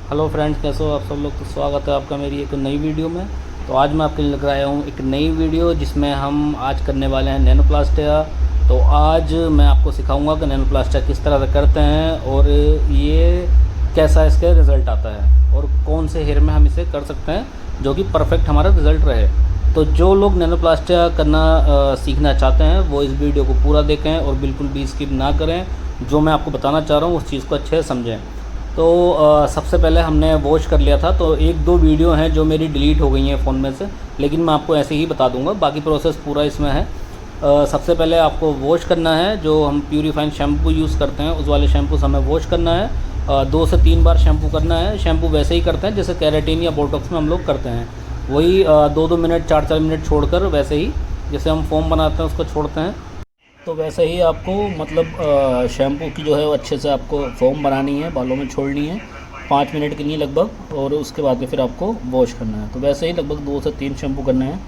Hello friends, कैसे हो आप सब लोग। तो स्वागत है आपका मेरी एक नई वीडियो में। तो आज मैं आपके लिए लेकर आया हूँ एक नई वीडियो जिसमें हम आज करने वाले हैं नैनोप्लास्टिया। तो आज मैं आपको सिखाऊंगा कि नैनोप्लास्टिया किस तरह से करते हैं और ये कैसा इसके रिज़ल्ट आता है और कौन से हेयर में हम इसे कर सकते हैं जो कि परफेक्ट हमारा रिज़ल्ट रहे। तो जो लोग नैनोप्लास्टिया करना सीखना चाहते हैं वो इस वीडियो को पूरा देखें और बिल्कुल भी स्किप ना करें। जो मैं आपको बताना चाह रहा हूँ उस चीज़ को अच्छे से समझें। तो सबसे पहले हमने वॉश कर लिया था, तो एक दो वीडियो हैं जो मेरी डिलीट हो गई हैं फ़ोन में से, लेकिन मैं आपको ऐसे ही बता दूंगा, बाकी प्रोसेस पूरा इसमें है। सबसे पहले आपको वॉश करना है। जो हम प्यूरीफाइन शैम्पू यूज़ करते हैं उस वाले शैम्पू से हमें वॉश करना है। 2 से 3 बार शैम्पू करना है। शैम्पू वैसे ही करते हैं जैसे केराटिन या बोटॉक्स में हम लोग करते हैं, वही 2-2 मिनट 4-4 मिनट छोड़कर, वैसे ही जैसे हम फोम बनाते हैं उसको छोड़ते हैं। तो वैसे ही आपको मतलब शैम्पू की जो है वो अच्छे से आपको फोम बनानी है, बालों में छोड़नी है 5 मिनट के लिए लगभग, और उसके बाद में फिर आपको वॉश करना है। तो वैसे ही लगभग 2 से 3 शैम्पू करने हैं।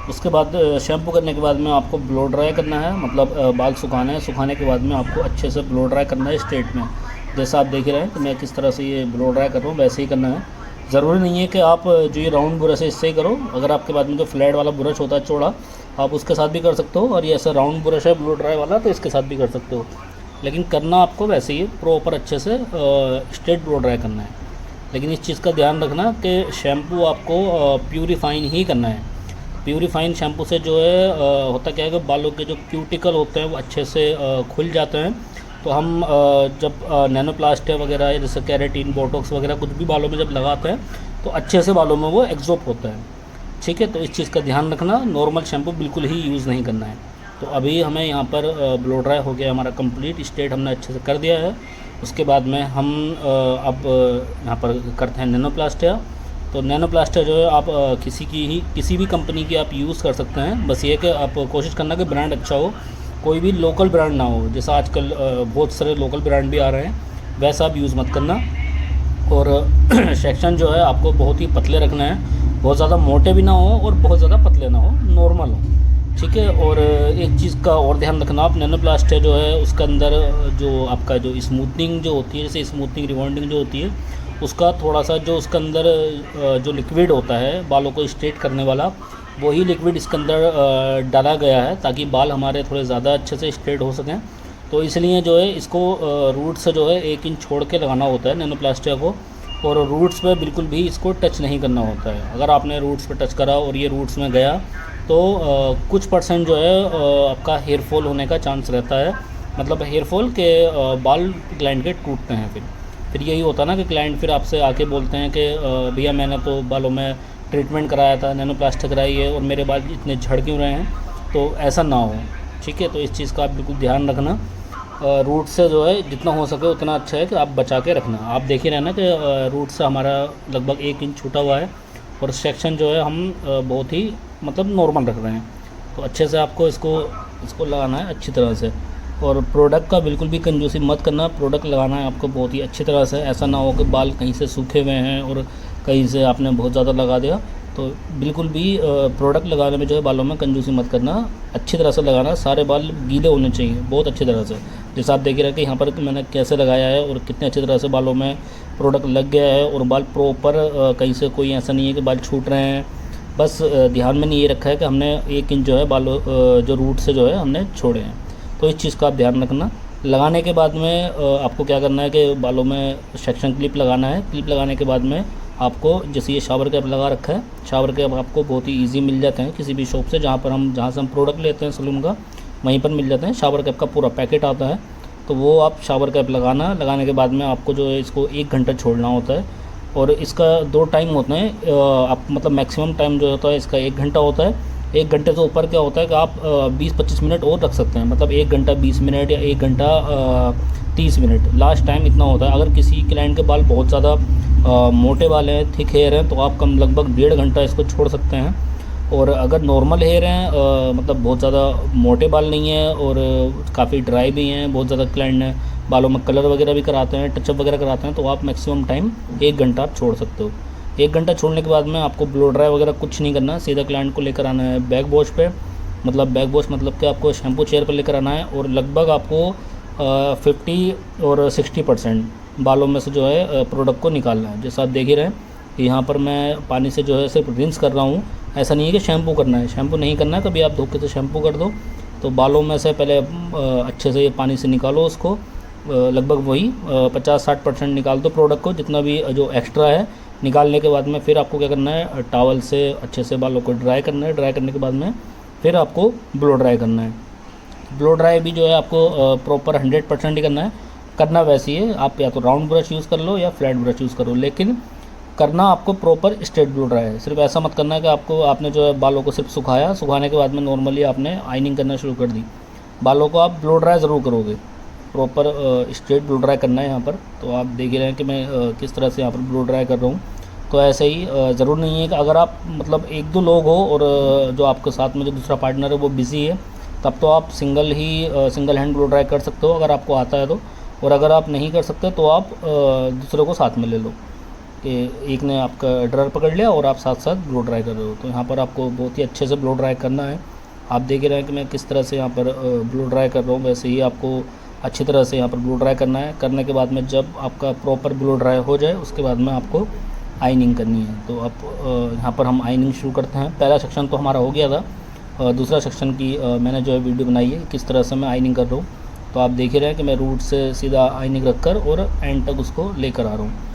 उसके बाद शैम्पू करने के बाद में आपको ब्लो ड्राई करना है, मतलब बाल सुखाना है। सुखाने के बाद में आपको अच्छे से ब्लो ड्राई करना है स्ट्रेट में। जैसा आप देख रहे हैं कि मैं किस तरह से ये ब्लो ड्राई कर रहा हूँ, वैसे ही करना है। ज़रूरी नहीं है कि आप जो ये राउंड ब्रश है इससे ही करो। अगर आपके पास में जो फ्लैट वाला ब्रश होता है चौड़ा, आप उसके साथ भी कर सकते हो, और ये ऐसा राउंड ब्रश है ब्लो ड्राई वाला तो इसके साथ भी कर सकते हो। लेकिन करना आपको वैसे ही प्रॉपर अच्छे से स्ट्रेट ब्लो ड्राई करना है। लेकिन इस चीज़ का ध्यान रखना कि शैम्पू आपको प्यूरीफाइन ही करना है। प्यूरीफाइन शैम्पू से जो है होता क्या है कि बालों के जो क्यूटिकल होते हैं वो अच्छे से खुल जाते हैं। तो हम जब नैनोप्लास्टिया वगैरह जैसे केराटिन बोटॉक्स वगैरह कुछ भी बालों में जब लगाते हैं तो अच्छे से बालों में वो एग्जॉर्ब होता है। ठीक है, तो इस चीज़ का ध्यान रखना, नॉर्मल शैम्पू बिल्कुल ही यूज़ नहीं करना है। तो अभी हमें यहाँ पर ब्लो ड्राई हो गया हमारा कंप्लीट, स्ट्रेट हमने अच्छे से कर दिया है। उसके बाद में हम अब यहाँ पर करते हैं नैनोप्लास्टिया। तो नैनोप्लास्टिया जो है आप किसी भी कंपनी की आप यूज़ कर सकते हैं। बस ये कि आप कोशिश करना कि ब्रांड अच्छा हो, कोई भी लोकल ब्रांड ना हो। जैसा आजकल बहुत सारे लोकल ब्रांड भी आ रहे हैं, वैसा आप यूज़ मत करना। और सेक्शन जो है आपको बहुत ही पतले रखना है, बहुत ज़्यादा मोटे भी ना हो और बहुत ज़्यादा पतले ना हो, नॉर्मल हो। ठीक है। और एक चीज़ का और ध्यान रखना, आप नैनोप्लास्टिया जो है उसके अंदर जो आपका जो स्मूथनिंग जो होती है, जैसे स्मूथनिंग रिबॉन्डिंग जो होती है, उसका थोड़ा सा जो उसके अंदर जो लिक्विड होता है बालों को स्ट्रेट करने वाला, वही लिक्विड इसके अंदर डाला गया है ताकि बाल हमारे थोड़े ज़्यादा अच्छे से स्ट्रेट हो सकें। तो इसलिए जो है इसको रूट से जो है 1 इंच छोड़ के लगाना होता है नैनोप्लास्टिया को, और रूट्स पे बिल्कुल भी इसको टच नहीं करना होता है। अगर आपने रूट्स पे टच करा और ये रूट्स में गया तो कुछ परसेंट जो है आपका हेयर फॉल होने का चांस रहता है। मतलब हेयर फॉल के बाल क्लाइंट के टूटते हैं। फिर यही होता है ना कि क्लाइंट फिर आपसे आके बोलते हैं कि भैया मैंने तो बालों में ट्रीटमेंट कराया था, नैनोप्लास्टिक कराई है और मेरे बाल इतने झड़ क्यों रहे हैं। तो ऐसा ना हो। ठीक है, तो इस चीज़ का आप बिल्कुल ध्यान रखना। रूट से जो है जितना हो सके उतना अच्छा है कि आप बचा के रखना। आप देख ही रहना कि रूट से हमारा लगभग 1 इंच छूटा हुआ है, और सेक्शन जो है हम बहुत ही मतलब नॉर्मल रख रहे हैं। तो अच्छे से आपको इसको लगाना है अच्छी तरह से। और प्रोडक्ट का बिल्कुल भी कंजूसी मत करना, प्रोडक्ट लगाना है आपको बहुत ही अच्छी तरह से। ऐसा ना हो कि बाल कहीं से सूखे हुए हैं और कहीं से आपने बहुत ज़्यादा लगा दिया। तो बिल्कुल भी प्रोडक्ट लगाने में जो है बालों में कंजूसी मत करना, अच्छी तरह से लगाना। सारे बाल गीले होने चाहिए बहुत अच्छी तरह से। जैसा आप देख रहे हैं कि यहाँ पर मैंने कैसे लगाया है और कितने अच्छी तरह से बालों में प्रोडक्ट लग गया है, और बाल प्रॉपर कहीं से कोई ऐसा नहीं है कि बाल छूट रहे हैं। बस ध्यान में नहीं ये रखा है कि हमने 1 इंच जो है बालों जो रूट से जो है हमने छोड़े हैं। तो इस चीज़ का आप ध्यान रखना। लगाने के बाद में आपको क्या करना है कि बालों में सेक्शन क्लिप लगाना है। क्लिप लगाने के बाद में आपको जैसे ये शावर कैप लगा रखा है, शावर कैप आपको बहुत ही इजी मिल जाते हैं किसी भी शॉप से, जहाँ से हम प्रोडक्ट लेते हैं सलून का, वहीं पर मिल जाते हैं। शावर कैप का पूरा पैकेट आता है, तो वो आप शावर कैप लगाना। लगाने के बाद में आपको जो है इसको 1 घंटा छोड़ना होता है। और इसका 2 टाइम होते हैं। आप मतलब मैक्सिमम टाइम जो होता है इसका 1 घंटा होता है। 1 घंटे से ऊपर क्या होता है कि आप 20-25 मिनट और रख सकते हैं, मतलब 1 घंटा 20 मिनट या 1 घंटा 30 मिनट, लास्ट टाइम इतना होता है। अगर किसी क्लाइंट के बाल बहुत ज़्यादा मोटे बाल हैं, थिक हेयर हैं, तो आप कम लगभग 1.5 घंटा इसको छोड़ सकते हैं। और अगर नॉर्मल हेयर हैं, मतलब बहुत ज़्यादा मोटे बाल नहीं हैं और काफ़ी ड्राई भी हैं, बहुत ज़्यादा क्लाइंट ने बालों में कलर वगैरह भी कराते हैं, टचअप वगैरह कराते हैं, तो आप मैक्सिमम टाइम 1 घंटा आप छोड़ सकते हो। 1 घंटा छोड़ने के बाद में आपको ब्लो ड्राई वगैरह कुछ नहीं करना, सीधा क्लाइंट को लेकर आना है बैक वॉश पे। मतलब बैक वॉश मतलब कि आपको शैम्पू चेयर पर लेकर आना है, और लगभग आपको 50 और 60% बालों में से जो है प्रोडक्ट को निकालना है। जैसा आप देख ही रहे हैं कि यहाँ पर मैं पानी से जो है सिर्फ रिंस कर रहा हूँ। ऐसा नहीं है कि शैम्पू करना है, शैम्पू नहीं करना है। कभी आप धोखे से शैम्पू कर दो तो बालों में से पहले अच्छे से ये पानी से निकालो उसको, लगभग वही 50-60% निकाल दो प्रोडक्ट को, जितना भी जो एक्स्ट्रा है। निकालने के बाद में फिर आपको क्या करना है, टॉवल से अच्छे से बालों को ड्राई करना है। ड्राई करने के बाद में फिर आपको ब्लो ड्राई करना है। ब्लो ड्राई भी जो है आपको प्रॉपर 100% ही करना है। करना वैसे ही है, आप या तो राउंड ब्रश यूज़ कर लो या फ्लैट ब्रश यूज़ करो, लेकिन करना आपको प्रॉपर स्ट्रेट ब्लो ड्राई है। सिर्फ ऐसा मत करना है कि आपने जो है बालों को सिर्फ सुखाया, सुखाने के बाद में नॉर्मली आपने आइनिंग करना शुरू कर दी। बालों को आप ब्लो ड्राई ज़रूर करोगे, प्रॉपर स्ट्रेट ब्लो ड्राई करना है यहाँ पर। तो आप देख रहे हैं कि मैं किस तरह से यहाँ पर ब्लो ड्राई कर रहा हूँ। तो ऐसे ही ज़रूर नहीं है कि अगर आप मतलब 1-2 लोग हो और जो आपके साथ में जो दूसरा पार्टनर है वो बिज़ी है, तब तो आप सिंगल हैंड ब्लो ड्राई कर सकते हो अगर आपको आता है तो। और अगर आप नहीं कर सकते तो आप दूसरे को साथ में ले लो, कि एक ने आपका ड्रायर पकड़ लिया और आप साथ साथ ब्लो ड्राई कर रहे हो। तो यहाँ पर आपको बहुत ही अच्छे से ब्लो ड्राई करना है। आप देख रहे हैं कि मैं किस तरह से यहाँ पर ब्लो ड्राई कर रहा हूँ, वैसे ही आपको अच्छी तरह से यहाँ पर ब्लो ड्राई करना है। करने के बाद में जब आपका प्रॉपर ब्लो ड्राई हो जाए उसके बाद में आपको आइनिंग करनी है। तो आप यहाँ पर हम आइनिंग शुरू करते हैं। पहला सेक्शन तो हमारा हो गया था, दूसरा सेक्शन की मैंने जो है वीडियो बनाई है किस तरह से मैं आइनिंग कर रहा हूँ। तो आप देख ही रहे हैं कि मैं रूट से सीधा आइनिंग रखकर और एंड तक उसको लेकर आ रहा हूँ।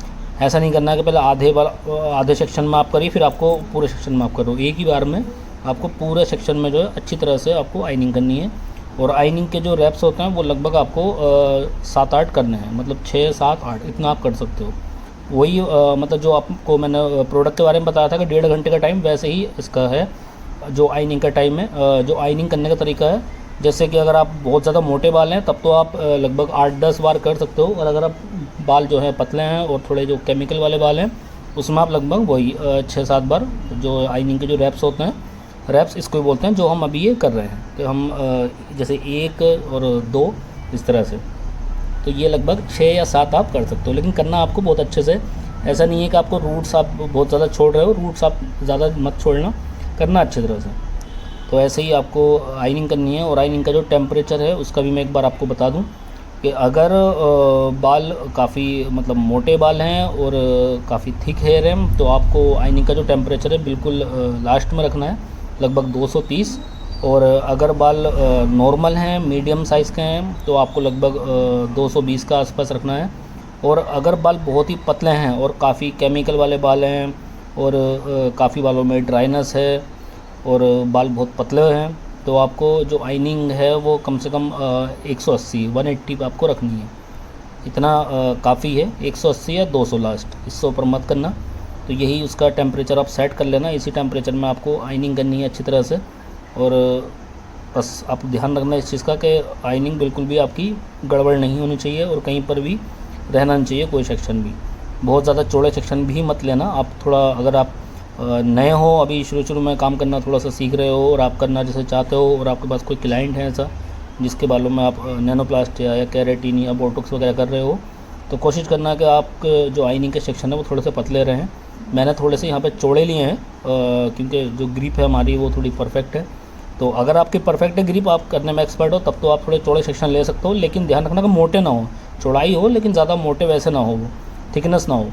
ऐसा नहीं करना है कि पहले आधे सेक्शन में आप करिए फिर आपको पूरे सेक्शन में आप करो। एक ही बार में आपको पूरे सेक्शन में जो है अच्छी तरह से आपको आइनिंग करनी है। और आइनिंग के जो रैप्स होते हैं वो लगभग आपको 7-8 करने हैं, मतलब 6-7-8 इतना आप कर सकते हो। वही मतलब जो आपको मैंने प्रोडक्ट के बारे में बताया था कि 1.5 घंटे का टाइम, वैसे ही इसका है जो आइनिंग का टाइम है। जो आइनिंग करने का तरीका है, जैसे कि अगर आप बहुत ज़्यादा मोटे बाल हैं तब तो आप लगभग 8-10 बार कर सकते हो। और अगर आप बाल जो है पतले हैं और थोड़े जो केमिकल वाले बाल हैं उसमें आप लगभग वही 6-7 बार जो आइनिंग के जो रैप्स होते हैं, रैप्स इसको ही बोलते हैं, जो हम अभी ये कर रहे हैं कि हम जैसे 1 और 2 इस तरह से। तो ये लगभग 6 या 7 आप कर सकते हो, लेकिन करना आपको बहुत अच्छे से। ऐसा नहीं है कि आपको रूट्स आप बहुत ज़्यादा छोड़ रहे हो, रूट्स आप ज़्यादा मत छोड़ना, करना अच्छी तरह से। तो ऐसे ही आपको आइनिंग करनी है। और आइनिंग का जो टेम्परेचर है उसका भी मैं एक बार आपको बता दूं कि अगर बाल काफ़ी मतलब मोटे बाल हैं और काफ़ी थिक हेयर है तो आपको आइनिंग का जो टेम्परेचर है बिल्कुल लास्ट में रखना है, लगभग 230। और अगर बाल नॉर्मल हैं, मीडियम साइज़ के हैं, तो आपको लगभग 220 का आसपास रखना है। और अगर बाल बहुत ही पतले हैं और काफ़ी केमिकल वाले बाल हैं और काफ़ी बालों में ड्राइनेस है और बाल बहुत पतले हैं, तो आपको जो आइनिंग है वो कम से कम 180 आपको रखनी है। इतना काफ़ी है, 180 या 200 लास्ट, इससे ऊपर मत करना। तो यही उसका टेम्परेचर आप सेट कर लेना। इसी टेम्परेचर में आपको आइनिंग करनी है अच्छी तरह से। और बस आप ध्यान रखना इस चीज़ का कि आइनिंग बिल्कुल भी आपकी गड़बड़ नहीं होनी चाहिए और कहीं पर भी रहना नहीं चाहिए कोई सेक्शन भी। बहुत ज़्यादा चौड़े सेक्शन भी मत लेना। आप थोड़ा, अगर आप नए हो, अभी शुरू में काम करना थोड़ा सा सीख रहे हो और आप करना जैसे चाहते हो और आपके पास कोई क्लाइंट है ऐसा जिसके बालों में आप नैनोप्लास्ट या केराटिन या बोटॉक्स वगैरह कर रहे हो, तो कोशिश करना कि आपके जो आइनिंग के सेक्शन है वो थोड़े से पतले रहें। मैंने थोड़े से यहाँ पे चौड़े लिए हैं क्योंकि जो ग्रिप है हमारी वो थोड़ी परफेक्ट है। तो अगर आपकी परफेक्ट है ग्रिप, आप करने में एक्सपर्ट हो, तब तो आप थोड़े चौड़े सेक्शन ले सकते हो। लेकिन ध्यान रखना कि मोटे ना हो, चौड़ाई हो लेकिन ज़्यादा मोटे वैसे ना हो, वो थिकनेस ना हो।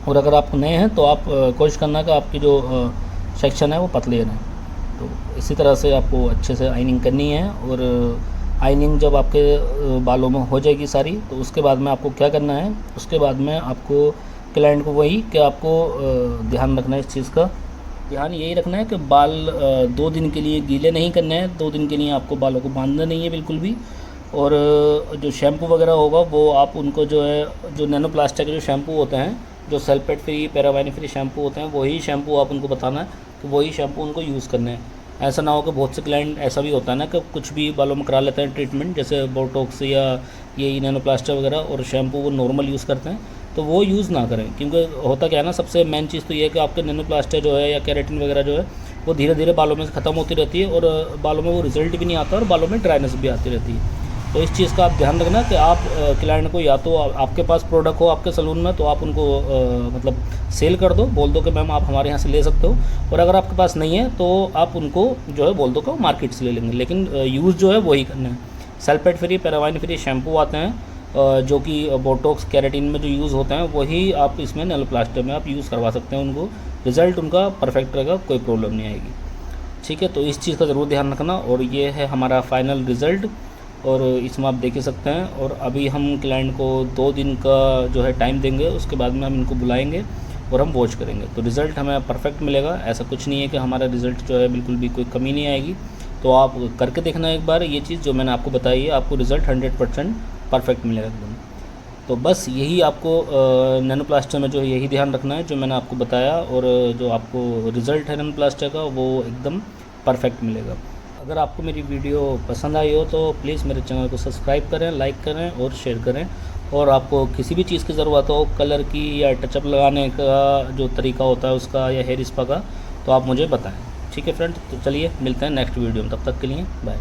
और अगर आप नए हैं तो आप कोशिश करना कि आपकी जो सेक्शन है वो पतले रहें। तो इसी तरह से आपको अच्छे से आइनिंग करनी है। और आइनिंग जब आपके बालों में हो जाएगी सारी, तो उसके बाद में आपको क्या करना है, उसके बाद में आपको क्लाइंट को वही कि आपको ध्यान रखना है इस चीज़ का। ध्यान यही रखना है कि बाल 2 दिन के लिए गीले नहीं करने हैं, 2 दिन के लिए आपको बालों को बांधना नहीं है बिल्कुल भी। और जो शैम्पू वगैरह होगा वो आप उनको जो है, जो नैनोप्लास्टिक के जो शैम्पू होते हैं, जो sulphate free, paraben free shampoo होते हैं, वही शैम्पू आप उनको बताना है कि वही शैम्पू उनको यूज़ करने हैं। ऐसा ना हो कि बहुत से क्लाइंट ऐसा भी होता है ना कि कुछ भी बालों में करा लेते हैं ट्रीटमेंट, जैसे बोटॉक्स या ये नैनोप्लास्टिक वगैरह, और शैम्पू वो नॉर्मल यूज़ करते हैं, तो वो यूज़ ना करें। क्योंकि होता क्या है ना, सबसे मेन चीज़ तो ये है कि आपके नैनोप्लास्टिक जो है या केराटिन वगैरह जो है वो धीरे धीरे बालों में से ख़त्म होती रहती है और बालों में वो रिजल्ट भी नहीं आता और बालों में ड्राइनेस भी आती रहती है। तो इस चीज़ का आप ध्यान रखना कि आप क्लाइंट को, या तो आपके पास प्रोडक्ट हो आपके सलून में तो आप उनको मतलब सेल कर दो, बोल दो कि मैम आप हमारे यहाँ से ले सकते हो। और अगर आपके पास नहीं है तो आप उनको जो है बोल दो कि मार्केट से ले लेंगे, लेकिन यूज़ जो है वही करना है। Sulphate free, paraben free shampoo आते हैं जो कि बोटॉक्स केराटिन में जो यूज़ होते हैं वही आप इसमें नैनोप्लास्टर में आप यूज़ करवा सकते हैं। उनको रिज़ल्ट उनका परफेक्ट रहेगा, कोई प्रॉब्लम नहीं आएगी। ठीक है, तो इस चीज़ का ज़रूर ध्यान रखना। और ये है हमारा फाइनल रिज़ल्ट, और इसमें आप देख ही सकते हैं। और अभी हम क्लाइंट को 2 दिन का जो है टाइम देंगे, उसके बाद में हम इनको बुलाएंगे और हम वॉच करेंगे, तो रिज़ल्ट हमें परफेक्ट मिलेगा। ऐसा कुछ नहीं है कि हमारा रिज़ल्ट जो है बिल्कुल भी कोई कमी नहीं आएगी। तो आप करके देखना एक बार, ये चीज़ जो मैंने आपको बताई है, आपको रिज़ल्ट 100% परफेक्ट मिलेगा एकदम। तो बस यही आपको नैनोप्लास्टर में जो है यही ध्यान रखना है जो मैंने आपको बताया, और जो आपको रिज़ल्ट है नैनोप्लास्टर का वो एकदम परफेक्ट मिलेगा। अगर आपको मेरी वीडियो पसंद आई हो तो प्लीज़ मेरे चैनल को सब्सक्राइब करें, लाइक करें और शेयर करें। और आपको किसी भी चीज़ की ज़रूरत हो, कलर की या टचअप लगाने का जो तरीका होता है उसका, या हेयर स्पा का, तो आप मुझे बताएं। ठीक है फ्रेंड्स, तो चलिए मिलते हैं नेक्स्ट वीडियो में, तब तक के लिए बाय।